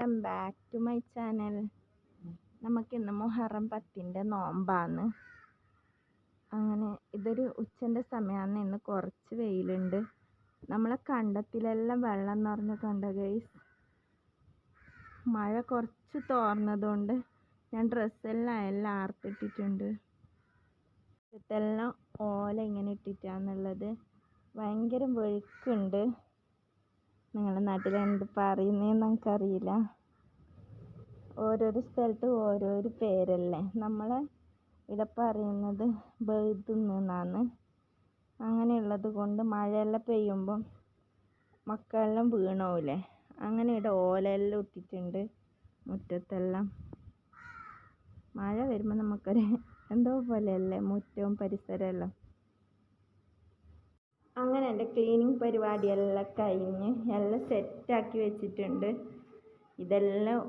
Welcome back to my channel. നമുക്കിന്ന് മുഹറം 10-ൻ്റെ നോമ്പാണ്. അങ്ങനെ ഇതൊരു ഉച്ചൻ്റെ സമയമാണ്. ഇന്ന് കുറച്ച് വെയിലുണ്ട്. നമ്മളെ കണ്ടത്തിലെല്ലാം വെള്ളം നിറഞ്ഞ കണ്ട ഗൈസ്. മഴ കുറച്ച് തോർന്നതുകൊണ്ട് ഞാൻ ഡ്രസ്സെല്ലാം ആർത്തിട്ടിട്ടുണ്ട്. ഇതെല്ലാം ഓല ഇങ്ങനെ ഇട്ടിട്ടാണുള്ളത്. ഭയങ്കര വെഴുക്കുണ്ട്. നിങ്ങളുടെ നാട്ടിൽ എന്ത് പറയുന്നതെന്ന് നമുക്കറിയില്ല. ഓരോരോ സ്ഥലത്ത് ഓരോരോ പേരല്ലേ. നമ്മളെ ഇവിടെ പറയുന്നത് ബെയ്തുന്നാണ്. അങ്ങനെയുള്ളത് കൊണ്ട് മഴയെല്ലാം പെയ്യുമ്പം മക്കളെല്ലാം വീണോവില്ലേ. അങ്ങനെ ഇവിടെ ഓലയെല്ലാം ഇട്ടിട്ടുണ്ട് മുറ്റത്തെല്ലാം. മഴ വരുമ്പോൾ നമുക്കൊരു എന്തോ പോലെയല്ലേ മുറ്റവും പരിസരമെല്ലാം. അങ്ങനെ എൻ്റെ ക്ലീനിങ് പരിപാടിയെല്ലാം കഴിഞ്ഞ് എല്ലാം സെറ്റാക്കി വെച്ചിട്ടുണ്ട്. ഇതെല്ലാം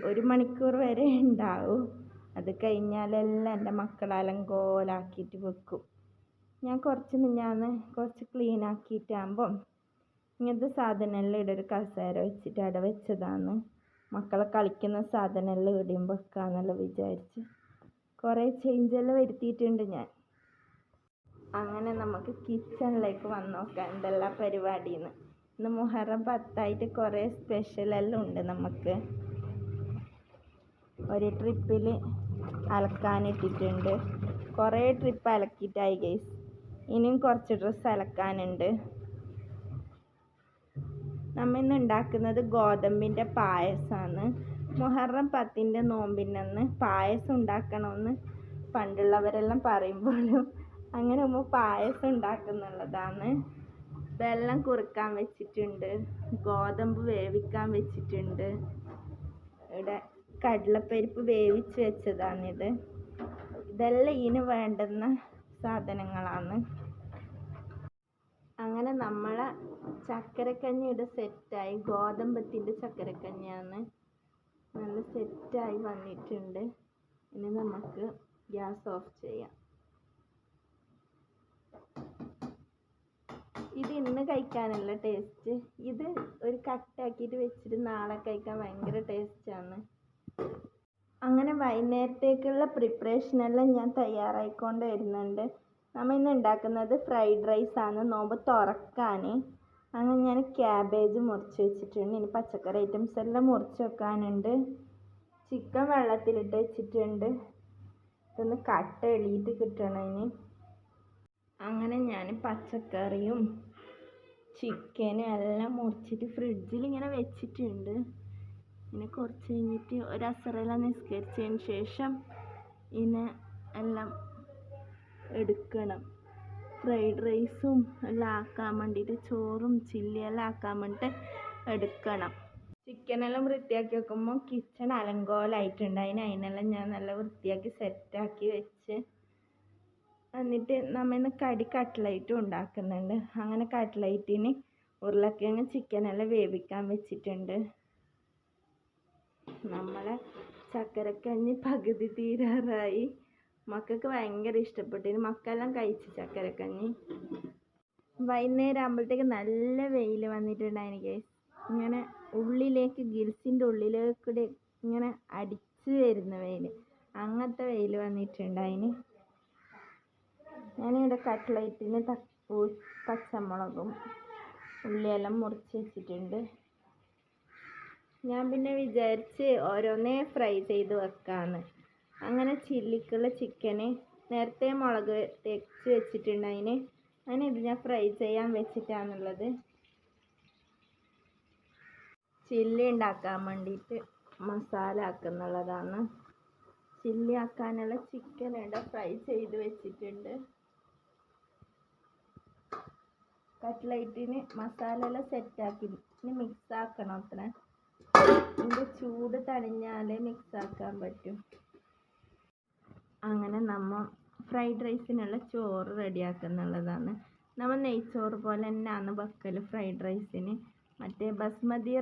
ഒരു മണിക്കൂർ വരെ ഉണ്ടാവും. അത് കഴിഞ്ഞാലെല്ലാം എൻ്റെ മക്കൾ അലങ്കോലാക്കിയിട്ട് വെക്കും. ഞാൻ കുറച്ച് ക്ലീൻ ആക്കിയിട്ടാകുമ്പം ഇങ്ങനത്തെ സാധനമെല്ലാം ഇവിടെ ഒരു കസേര വെച്ചിട്ട് അവിടെ വെച്ചതാണ്. മക്കളെ കളിക്കുന്ന സാധനമെല്ലാം ഇവിടെയും വെക്കാമെന്നെല്ലാം വിചാരിച്ച് കുറേ ചേഞ്ചെല്ലാം വരുത്തിയിട്ടുണ്ട് ഞാൻ. അങ്ങനെ നമുക്ക് കിച്ചണിലേക്ക് വന്ന് നോക്കാം എന്തെല്ലാം പരിപാടിയെന്ന്. ഇന്ന് മുഹറം 10 കുറേ സ്പെഷ്യലെല്ലാം ഉണ്ട് നമുക്ക്. ഒരു ട്രിപ്പിൽ അലക്കാനിട്ടിട്ടുണ്ട്. കുറേ ട്രിപ്പ് അലക്കിയിട്ടായി ഗൈസ്. ഇനിയും കുറച്ച് ഡ്രസ്സ് അലക്കാനുണ്ട്. നമ്മൾ ഇന്ന് ഉണ്ടാക്കുന്നത് ഗോതമ്പിൻ്റെ പായസമാണ്. മുഹറം 10-ൻ്റെ നോമ്പിനന്ന് പായസം ഉണ്ടാക്കണമെന്ന് പണ്ടുള്ളവരെല്ലാം പറയുമ്പോഴും അങ്ങനെ പായസം ഉണ്ടാക്കുന്നുള്ളതാണ്. വെള്ളം കുറുക്കാൻ വെച്ചിട്ടുണ്ട്. ഗോതമ്പ് വേവിക്കാൻ വെച്ചിട്ടുണ്ട്. ഇവിടെ കടലപ്പരിപ്പ് വേവിച്ച് വെച്ചതാണിത്. ഇതെല്ലാം ഇതിന് വേണ്ടുന്ന സാധനങ്ങളാണ്. അങ്ങനെ നമ്മളെ ചക്കരക്കഞ്ഞി ഇവിടെ സെറ്റായി. ഗോതമ്പത്തിൻ്റെ ചക്കരക്കഞ്ഞിയാണ്. നല്ല സെറ്റായി വന്നിട്ടുണ്ട്. ഇനി നമുക്ക് ഗ്യാസ് ഓഫ് ചെയ്യാം. ഇത് ഇന്ന് കഴിക്കാനുള്ള ടേസ്റ്റ്. ഇത് ഒരു കട്ടാക്കിയിട്ട് വെച്ചിട്ട് നാളെ കഴിക്കാൻ ഭയങ്കര ടേസ്റ്റാണ്. അങ്ങനെ വൈകുന്നേരത്തേക്കുള്ള പ്രിപ്പറേഷനെല്ലാം ഞാൻ തയ്യാറായിക്കൊണ്ട് വരുന്നുണ്ട്. നമ്മൾ ഇന്ന് ഉണ്ടാക്കുന്നത് ഫ്രൈഡ് റൈസാണ് നോമ്പ് തുറക്കാൻ. അങ്ങനെ ഞാൻ ക്യാബേജ് മുറിച്ച് വെച്ചിട്ടുണ്ട്. ഇനി പച്ചക്കറി ഐറ്റംസ് എല്ലാം മുറിച്ച് വെക്കാനുണ്ട്. ചിക്കൻ വെള്ളത്തിലിട്ട് വെച്ചിട്ടുണ്ട്. ഇതൊന്ന് കട്ട എളിയിട്ട് കിട്ടണം ഇനി. അങ്ങനെ ഞാൻ പച്ചക്കറിയും ചിക്കനും എല്ലാം മുറിച്ചിട്ട് ഫ്രിഡ്ജിൽ ഇങ്ങനെ വെച്ചിട്ടുണ്ട്. പിന്നെ കുറച്ച് കഴിഞ്ഞിട്ട് ഒരു അസറെല്ലാം നിസ്കരിച്ചതിന് ശേഷം ഇതിനെ എല്ലാം എടുക്കണം. ഫ്രൈഡ് റൈസും എല്ലാം ആക്കാൻ വേണ്ടിയിട്ട്, ചോറും ചില്ലിയെല്ലാം ആക്കാൻ വേണ്ടിയിട്ട് എടുക്കണം. ചിക്കനെല്ലാം വൃത്തിയാക്കി വെക്കുമ്പോൾ കിച്ചൺ അലങ്കോലായിട്ടുണ്ട്. അതിനെല്ലാം ഞാൻ നല്ല വൃത്തിയാക്കി സെറ്റാക്കി വെച്ച് എന്നിട്ട് നമ്മൾ കട്ട്ലൈറ്റും ഉണ്ടാക്കുന്നുണ്ട്. അങ്ങനെ കട്ട്ലൈറ്റിന് ഉരുളക്കിഴങ്ങ് ചിക്കനെല്ലാം വേവിക്കാൻ വെച്ചിട്ടുണ്ട്. നമ്മളെ ചക്കരക്കഞ്ഞി പകുതി തീരാറായി. മക്കൾക്ക് ഭയങ്കര ഇഷ്ടപ്പെട്ടു. മക്കളെല്ലാം കഴിച്ചു ചക്കരക്കഞ്ഞി. വൈകുന്നേരം ആകുമ്പോഴത്തേക്ക് നല്ല വെയിൽ വന്നിട്ടുണ്ടായിരുന്നു ഗൈസ്. ഇങ്ങനെ ഉള്ളിലേക്ക് ഗിൽസിൻ്റെ ഉള്ളിലേക്കൂടെ ഇങ്ങനെ അടിച്ചു വരുന്ന വെയിൽ, അങ്ങനത്തെ വെയിൽ വന്നിട്ടുണ്ടായിന്. ഞാനിവിടെ കട്ട്ലൈറ്റിന് പച്ചമുളകും ഉള്ളിയെല്ലാം മുറിച്ച് വെച്ചിട്ടുണ്ട്. ഞാൻ പിന്നെ വിചാരിച്ച് ഓരോന്നേ ഫ്രൈ ചെയ്ത് വെക്കാമെന്ന്. അങ്ങനെ ചില്ലിക്കുള്ള ചിക്കന് നേരത്തെ മുളക് തേച്ച് വെച്ചിട്ടുണ്ട്. അങ്ങനെ ഇത് ഞാൻ ഫ്രൈ ചെയ്യാൻ വെച്ചിട്ടാണുള്ളത്. ചില്ലി ഉണ്ടാക്കാൻ വേണ്ടിയിട്ട് മസാല ആക്കുന്നുള്ളതാണ്. ചില്ലി ആക്കാനുള്ള ചിക്കൻ ഇവിടെ ഫ്രൈ ചെയ്ത് വെച്ചിട്ടുണ്ട്. കട്ട്ലൈറ്റിന് മസാല എല്ലാം സെറ്റാക്കി ഇനി മിക്സ് ആക്കണം. അത്ര ഇതിൻ്റെ ചൂട് തണിഞ്ഞാലേ മിക്സ് ആക്കാൻ പറ്റും. അങ്ങനെ നമ്മൾ ഫ്രൈഡ് റൈസിനുള്ള ചോറ് റെഡിയാക്കുന്നുള്ളതാണ്. നമ്മൾ നെയ്ച്ചോറ് പോലെ തന്നെയാണ് വെക്കൽ ഫ്രൈഡ് റൈസിന്. മറ്റേ ബസ്മതി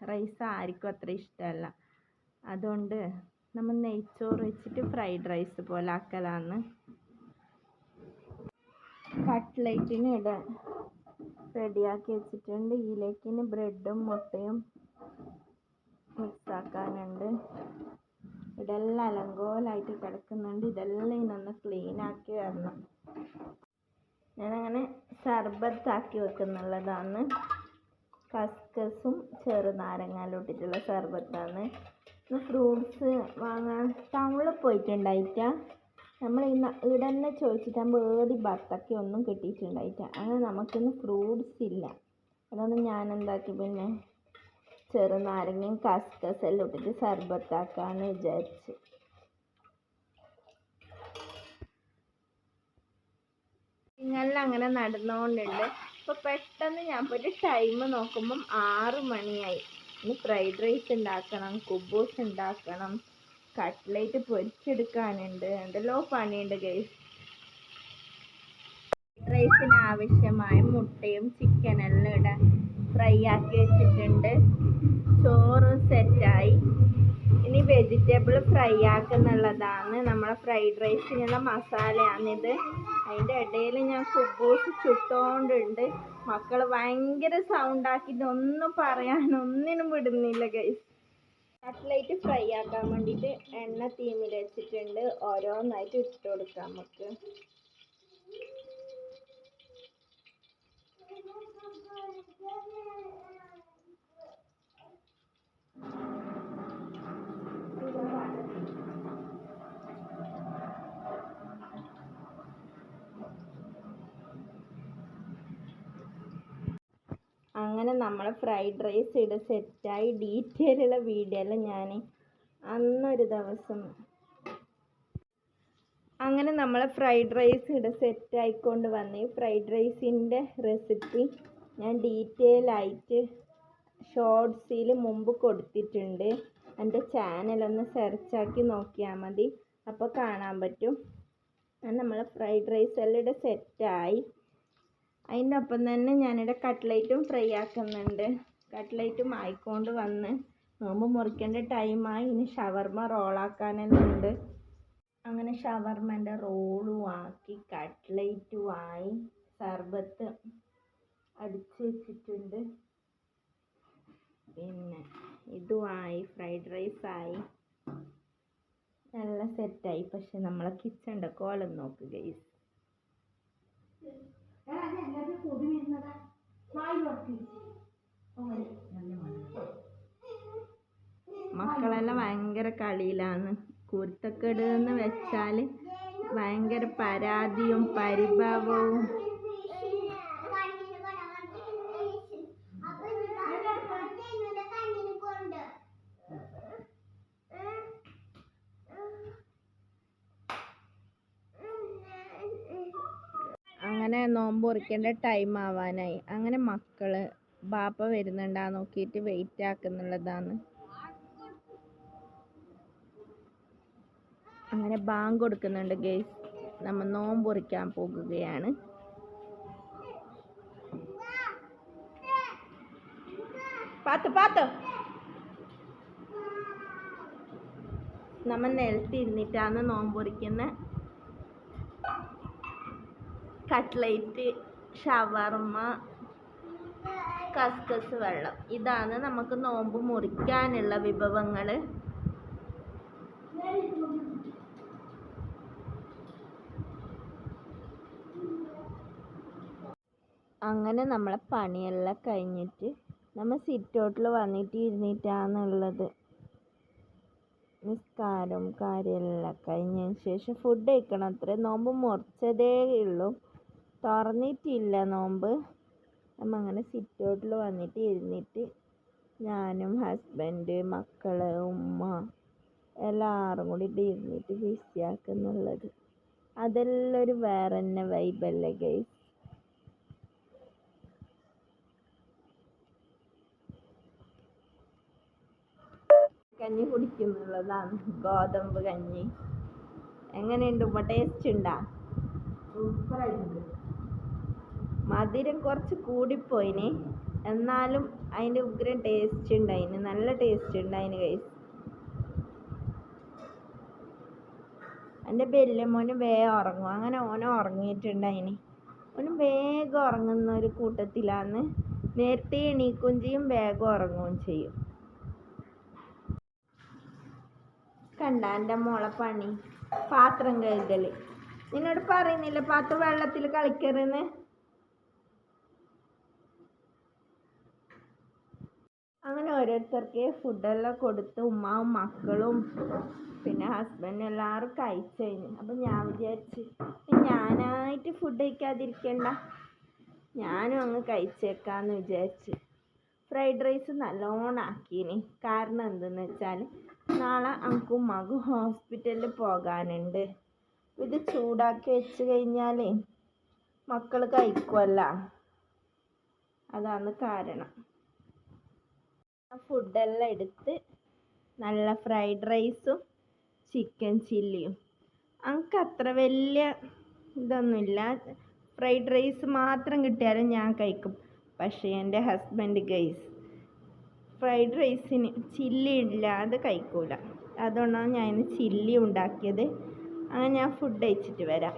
റൈസ് ആർക്കും അത്ര ഇഷ്ടമല്ല. അതുകൊണ്ട് നമ്മൾ നെയ്ച്ചോറ് വെച്ചിട്ട് ഫ്രൈഡ് റൈസ് പോലെ ആക്കലാണ്. കട്ട്ലൈറ്റിന് ഇവിടെ റെഡിയാക്കി വെച്ചിട്ടുണ്ട്. ഇതിലേക്ക് ബ്രെഡും മുട്ടയും മിക്സാക്കാനുണ്ട്. ഇതെല്ലാം അലങ്കോലായിട്ട് കിടക്കുന്നുണ്ട്. ഇതെല്ലാം ഇന്നൊന്ന് ക്ലീനാക്കി വരണം. ഞാനങ്ങനെ സർബത്താക്കി വെക്കുന്നുള്ളതാണ്. കസ്കസും ചെറുനാരങ്ങാലും ഇട്ടിട്ടുള്ള സർബത്താണ്. ഫ്രൂട്ട്സ് വാങ്ങാൻ ടൗണിൽ പോയിട്ടുണ്ടായിട്ട നമ്മൾ ഇവിടെ തന്നെ ചോദിച്ചിട്ടാകുമ്പോൾ ഏടി ബത്തക്ക ഒന്നും കിട്ടിയിട്ടുണ്ടായിട്ട. അങ്ങനെ നമുക്കിന്ന് ഫ്രൂട്ട്സ് ഇല്ല. അതുകൊണ്ട് ഞാൻ എന്താക്കി, പിന്നെ ചെറുനാരങ്ങയും കസ്കസെല്ലാം ഇട്ടിട്ട് സർബത്താക്കാന്ന് വിചാരിച്ചു. ഇങ്ങനെല്ലാം അങ്ങനെ നടന്നുകൊണ്ടുണ്ട്. അപ്പോൾ പെട്ടെന്ന് ഞാൻ പോയിട്ട് ടൈം നോക്കുമ്പം 6 മണിയായി. ഇനി ഫ്രൈഡ് റൈസ് ഉണ്ടാക്കണം, കുബൂസ് ഉണ്ടാക്കണം, കട്ട്ലേറ്റ് പൊരിച്ചെടുക്കാനുണ്ട്, എന്തെല്ലോ പണിയുണ്ട് ഗൈസ്. ഫ്രൈഡ് റൈസിന് ആവശ്യമായ മുട്ടയും ചിക്കനെല്ലാം ഇവിടെ ഫ്രൈ ആക്കി വെച്ചിട്ടുണ്ട്. ചോറ് സെറ്റായി. ഇനി വെജിറ്റബിൾ ഫ്രൈ ആക്കുന്നുള്ളതാണ്. നമ്മളെ ഫ്രൈഡ് റൈസിനുള്ള മസാലയാണിത്. അതിൻ്റെ ഇടയിൽ ഞാൻ കുബൂസ് ചുട്ടോണ്ടുണ്ട്. മക്കൾ ഭയങ്കര സൗണ്ടാക്കിയിട്ട് ഒന്നും പറയാനൊന്നിനും വിടുന്നില്ല ഗൈസ്. കട്ട്ലേറ്റ് ഫ്രൈ ആക്കാൻ വേണ്ടിയിട്ട് എണ്ണ തീമിൽ വെച്ചിട്ടുണ്ട്. ഓരോന്നായിട്ട് ഇട്ട് കൊടുക്കാം നമുക്ക്. അങ്ങനെ നമ്മളെ ഫ്രൈഡ് റൈസ് ഇവിടെ സെറ്റായി. ഡീറ്റെയിലുള്ള വീഡിയോ എല്ലാം ഞാൻ അന്നൊരു ദിവസം അങ്ങനെ നമ്മളെ ഫ്രൈഡ് റൈസ് ഇവിടെ സെറ്റായിക്കൊണ്ട് വന്ന്. ഈ ഫ്രൈഡ് റൈസിൻ്റെ റെസിപ്പി ഞാൻ ഡീറ്റെയിൽ ആയിട്ട് ഷോർട്സിൽ മുമ്പ് കൊടുത്തിട്ടുണ്ട്. എൻ്റെ ചാനലൊന്ന് സെർച്ചാക്കി നോക്കിയാൽ മതി, അപ്പോൾ കാണാൻ പറ്റും. നമ്മളെ ഫ്രൈഡ് റൈസ് എല്ലാം ഇവിടെ സെറ്റായി. അതിൻ്റെ ഒപ്പം തന്നെ ഞാനിവിടെ കട്ട്ലേറ്റും ഫ്രൈ ആക്കുന്നുണ്ട്. കട്ട്ലേറ്റും ആയിക്കൊണ്ട് വന്ന് നോമ്പ് മുറിക്കേണ്ട ടൈമായി. ഇനി ഷവർമ റോളാക്കാനുണ്ട്. അങ്ങനെ ഷവർമൻ്റെ റോളും ആക്കി, കട്ട്ലേറ്റും ആയി, സർബത്ത് അടിച്ച് വെച്ചിട്ടുണ്ട്, പിന്നെ ഇതുമായി, ഫ്രൈഡ് റൈസായി, നല്ല സെറ്റായി. പക്ഷെ നമ്മളെ കിച്ചൻ്റെ കോലം നോക്ക് ഗൈസ്. മക്കളെല്ലാം ഭയങ്കര കളിയിലാണ്. കുരുത്തക്കേട് എന്ന് വെച്ചാൽ ഭയങ്കര പരാതിയും പരിഭവവും. അങ്ങനെ നോമ്പ് മുറിക്കേണ്ട ടൈം ആവാനായി. അങ്ങനെ മക്കള് ബാപ്പ വരുന്നുണ്ടാ നോക്കിയിട്ട് വെയിറ്റ് ആക്കുന്നുള്ളതാണ്. അങ്ങനെ ബാങ്ക് കൊടുക്കുന്നുണ്ട് ഗൈസ്. നമ്മൾ നോമ്പ് മുറിക്കാൻ പോകുകയാണ്. നമ്മൾ നിലത്തിരുന്നിട്ടാണ് നോമ്പ് മുറിക്കുന്നത്. കട്ട്ലേറ്റ്, ഷവർമ, കസ്കസ് വെള്ളം, ഇതാണ് നമുക്ക് നോമ്പ് മുറിക്കാനുള്ള വിഭവങ്ങൾ. അങ്ങനെ നമ്മളെ പണിയെല്ലാം കഴിഞ്ഞിട്ട് നമ്മൾ സിറ്റൗട്ടിൽ വന്നിട്ട് ഇരുന്നിട്ടാണുള്ളത്. നിസ്കാരം കാര്യമെല്ലാം കഴിഞ്ഞതിന് ശേഷം ഫുഡ് കഴിക്കണം. അത്ര നോമ്പ് മുറിച്ചതേ ഉള്ളൂ, തുറന്നിട്ടില്ല നോമ്പ്. നമ്മൾ അങ്ങനെ സിറ്റൗട്ടിൽ വന്നിട്ട് ഇരുന്നിട്ട് ഞാനും ഹസ്ബൻഡ്, മക്കള്, ഉമ്മ എല്ലാവരും കൂടി ഇരുന്നിട്ട് ബിസിയാക്കുന്നുള്ളത്. അതെല്ലാം ഒരു വേറെ തന്നെ വൈബല്ലേ ഗൈസ്. കഞ്ഞി കുടിക്കുന്നുള്ളതാണ്, ഗോതമ്പ് കഞ്ഞി. എങ്ങനെയുണ്ട് ഉമ്മ? ടേസ്റ്റ് ഉണ്ടാ? സൂപ്പറായിട്ടുണ്ട്. മധുരം കുറച്ച് കൂടിപ്പോയിന്, എന്നാലും അതിൻ്റെ ഉഗ്രം ടേസ്റ്റ് ഉണ്ടായിന്, നല്ല ടേസ്റ്റ് ഉണ്ടായിന് ഗൈസ്. എൻ്റെ വലിയ മോന് വേഗം ഉറങ്ങും. അങ്ങനെ ഓനെ ഉറങ്ങിയിട്ടുണ്ടായിന്. ഓന് വേഗം ഉറങ്ങുന്ന ഒരു കൂട്ടത്തിലാണ്. നേരത്തെ എണീക്കുകയും ചെയ്യും, വേഗം ഉറങ്ങുകയും ചെയ്യും. കണ്ട എൻ്റെ മോളെ പണി പാത്രം കഴുകൽ. നിന്നോട് പറയുന്നില്ല പാത്രം വെള്ളത്തിൽ കളിക്കരുന്ന്. അങ്ങനെ ഓരോരുത്തർക്ക് ഫുഡെല്ലാം കൊടുത്ത് ഉമ്മാവും മക്കളും പിന്നെ ഹസ്ബൻഡും എല്ലാവരും കഴിച്ചു കഴിഞ്ഞു. അപ്പം ഞാൻ വിചാരിച്ച് ഞാനായിട്ട് ഫുഡ് കഴിക്കാതിരിക്കണ്ട, ഞാനും അങ്ങ് കഴിച്ചേക്കാന്ന് വിചാരിച്ച്. ഫ്രൈഡ് റൈസ് നല്ലോണം ആക്കീനി. കാരണം എന്തെന്ന് വെച്ചാൽ നാളെ അനക്കും ഉമ്മാക്കും ഹോസ്പിറ്റലിൽ പോകാനുണ്ട്. ഇത് ചൂടാക്കി വെച്ച് കഴിഞ്ഞാൽ മക്കൾ കഴിക്കുമല്ല, അതാണ് കാരണം. ഫുഡെല്ലാം എടുത്ത് നല്ല ഫ്രൈഡ് റൈസും ചിക്കൻ ചില്ലിയും. എനിക്ക് അത്ര വലിയ ഇതൊന്നുമില്ല, ഫ്രൈഡ് റൈസ് മാത്രം കിട്ടിയാലും ഞാൻ കഴിക്കും. പക്ഷേ എൻ്റെ ഹസ്ബൻഡ് ഗൈസ് ഫ്രൈഡ് റൈസിന് ചില്ലി ഇല്ലാതെ കഴിക്കൂല. അതുകൊണ്ടാണ് ഞാൻ ഇന്ന് ചില്ലി ഉണ്ടാക്കിയത്. അങ്ങനെ ഞാൻ ഫുഡ് കഴിച്ചിട്ട് വരാം.